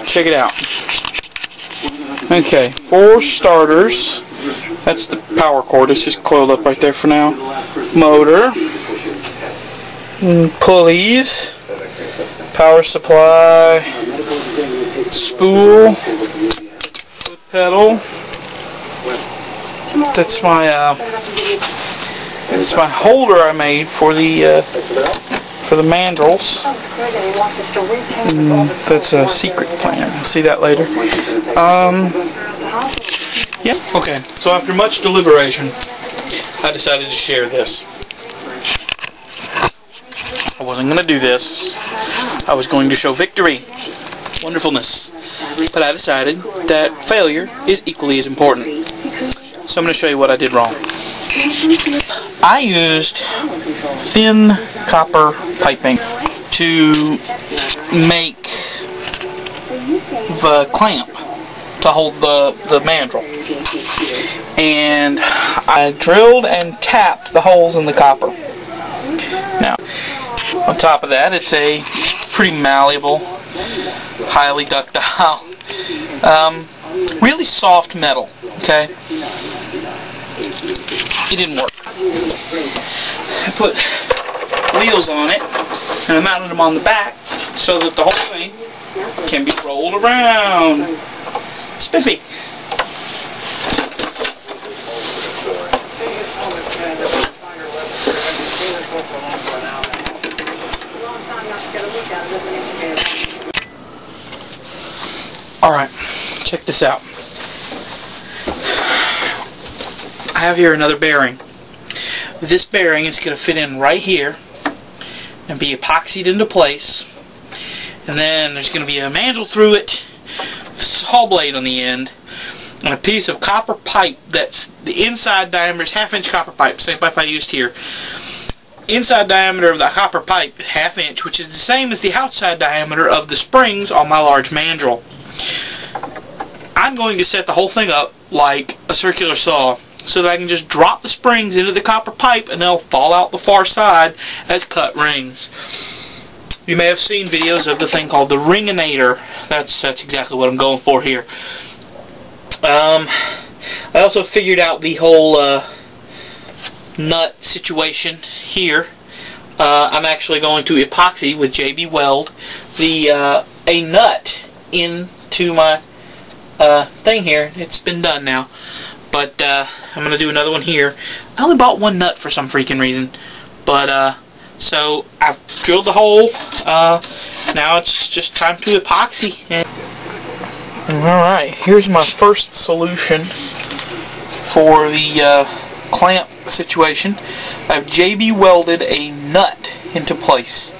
check it out. Okay, 4 starters. That's the power cord. It's just coiled up right there for now. Motor. Pulleys. Power supply. Spool. Foot pedal. That's my holder I made for the mandrels. That's a secret plan. You'll see that later. Yeah. Okay. So after much deliberation, I decided to share this. I wasn't going to do this. I was going to show victory, wonderfulness, but I decided that failure is equally as important. So I'm going to show you what I did wrong. I used thin copper piping to make the clamp to hold the mandrel, and I drilled and tapped the holes in the copper. Now, on top of that, it's a pretty malleable, highly ductile, really soft metal. Okay, it didn't work. I put wheels on it and I mounted them on the back so that the whole thing can be rolled around. Spiffy. Alright, check this out. I have here another bearing. This bearing is going to fit in right here and be epoxied into place. And then there's going to be a mandrel through it, a saw blade on the end, and a piece of copper pipe that's the inside diameter is 1/2 inch copper pipe, same pipe I used here. Inside diameter of the copper pipe is 1/2 inch, which is the same as the outside diameter of the springs on my large mandrel. I'm going to set the whole thing up like a circular saw, so that I can just drop the springs into the copper pipe and they'll fall out the far side as cut rings. You may have seen videos of the thing called the Ringinator. That's exactly what I'm going for here. I also figured out the whole nut situation here. I'm actually going to epoxy with JB Weld a nut into my thing here. It's been done now. But I'm going to do another one here. I only bought one nut for some freaking reason. But, so I've drilled the hole. Now it's just time to epoxy. Alright, here's my first solution for the clamp situation. I've JB welded a nut into place.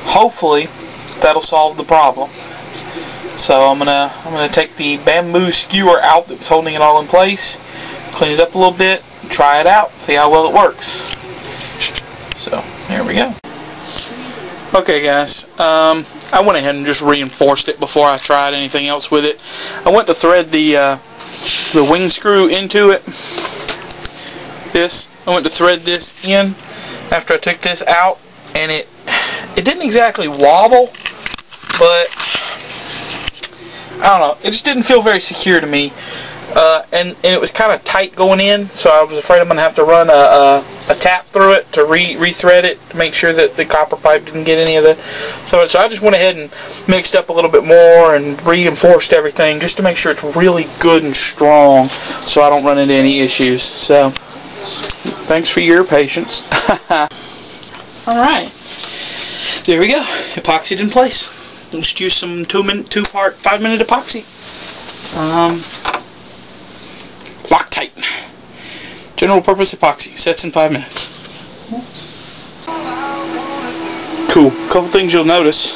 Hopefully that'll solve the problem. So I'm gonna take the bamboo skewer out that was holding it all in place, clean it up a little bit, try it out, see how well it works. So there we go. Okay guys, I went ahead and just reinforced it before I tried anything else with it. I went to thread the wing screw into it. I went to thread this in after I took this out, and it didn't exactly wobble, but I don't know, it just didn't feel very secure to me, and it was kind of tight going in, so I was afraid I'm going to have to run a tap through it to re-thread it to make sure that the copper pipe didn't get any of the... So I just went ahead and mixed up a little bit more and reinforced everything just to make sure it's really good and strong so I don't run into any issues. So, thanks for your patience. Alright, there we go, epoxied in place. Let's use some 2-part 5-minute epoxy. Loctite. General purpose epoxy. Sets in 5 minutes. Cool. Couple things you'll notice.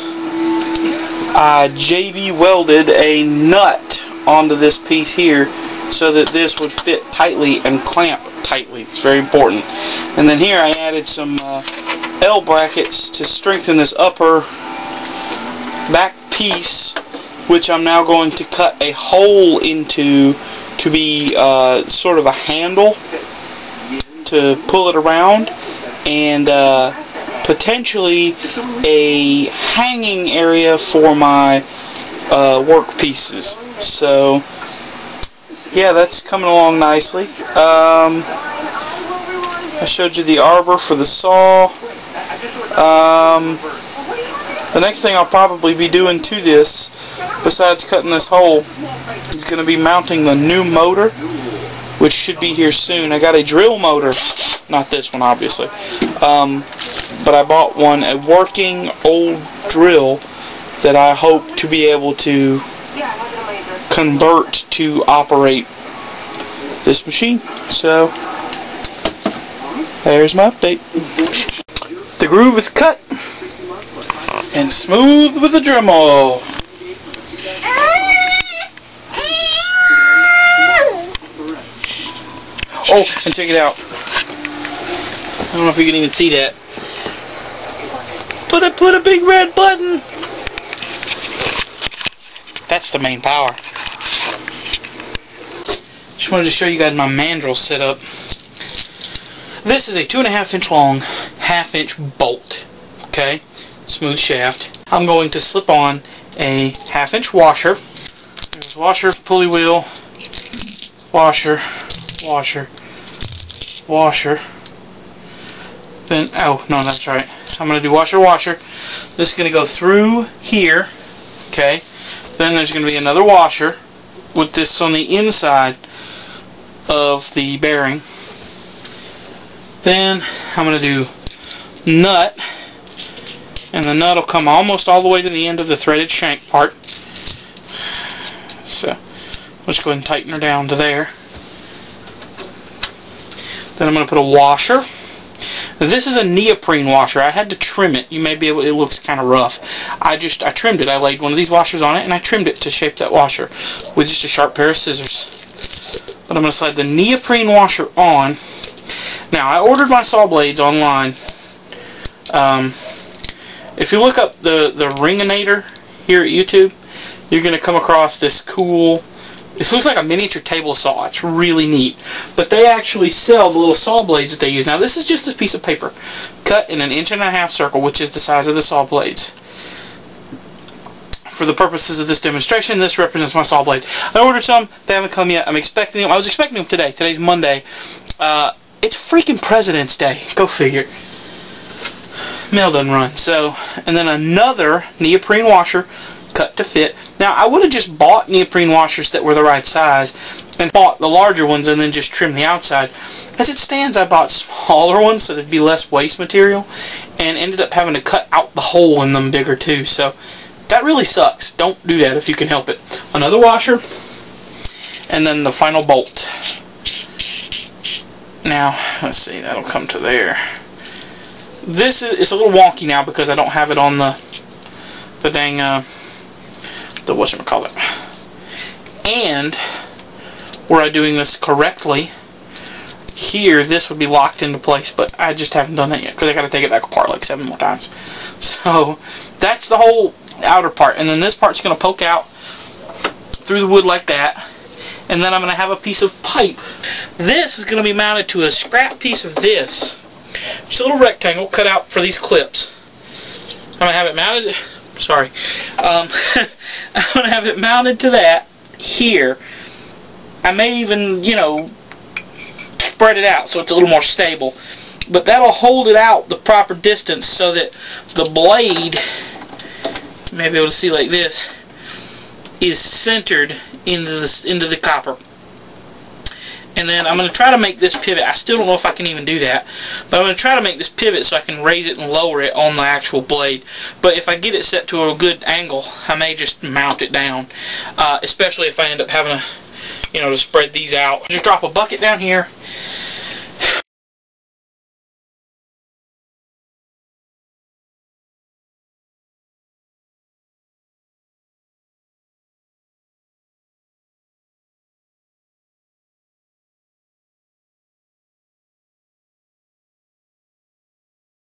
I JB welded a nut onto this piece here so that this would fit tightly and clamp tightly. It's very important. And then here I added some L brackets to strengthen this upper back piece, which I'm now going to cut a hole into to be sort of a handle to pull it around, and potentially a hanging area for my work pieces. So yeah, that's coming along nicely. I showed you the arbor for the saw. The next thing I'll probably be doing to this, besides cutting this hole, is going to be mounting the new motor, which should be here soon. I got a drill motor, not this one obviously, but I bought one, a working old drill that I hope to be able to convert to operate this machine. So there's my update. The groove is cut and smooth with the Dremel. Oh, and check it out. I don't know if you can even see that. But I put a big red button. That's the main power. Just wanted to show you guys my mandrel setup. This is a 2.5 inch long, 1/2 inch bolt. Okay, smooth shaft. I'm going to slip on a 1/2 inch washer. There's washer, pulley wheel, washer, washer, washer. Then, oh no, that's right. I'm going to do washer, washer. This is going to go through here. Okay. Then there's going to be another washer with this on the inside of the bearing. Then I'm going to do nut, and the nut will come almost all the way to the end of the threaded shank part. So let's go ahead and tighten her down to there. Then I'm going to put a washer. This is a neoprene washer. I had to trim it. You may be able, it looks kind of rough. I trimmed it. I laid one of these washers on it and I trimmed it to shape that washer with just a sharp pair of scissors. But I'm going to slide the neoprene washer on. Now, I ordered my saw blades online. If you look up the Ringinator here at YouTube, you're going to come across this cool, it looks like a miniature table saw. It's really neat. But they actually sell the little saw blades that they use. Now, this is just a piece of paper cut in an 1.5 inch circle, which is the size of the saw blades. For the purposes of this demonstration, this represents my saw blade. I ordered some. They haven't come yet. I'm expecting them. I was expecting them today. Today's Monday. It's freaking President's Day. Go figure. Mail doesn't run. So, and then another neoprene washer cut to fit. Now, I would have just bought neoprene washers that were the right size and bought the larger ones and then just trimmed the outside. As it stands, I bought smaller ones so there'd be less waste material and ended up having to cut out the hole in them bigger too. So, that really sucks. Don't do that if you can help it. Another washer and then the final bolt. Now, let's see, that'll come to there. This is, it's a little wonky now because I don't have it on the dang, the whatchamacallit. And, were I doing this correctly, here, this would be locked into place, but I just haven't done that yet because I got to take it back apart like 7 more times. So, that's the whole outer part. And then this part's going to poke out through the wood like that. And then I'm going to have a piece of pipe. This is going to be mounted to a scrap piece of this. Just a little rectangle cut out for these clips. I'm going to have it mounted, sorry. I'm going to have it mounted to that here. I may even, you know, spread it out so it's a little more stable. But that'll hold it out the proper distance so that the blade, you may be able to see like this, is centered into the copper. And then I'm going to try to make this pivot. I still don't know if I can even do that. But I'm going to try to make this pivot so I can raise it and lower it on the actual blade. But if I get it set to a good angle, I may just mount it down. Especially if I end up having to, you know, to spread these out. Just drop a bucket down here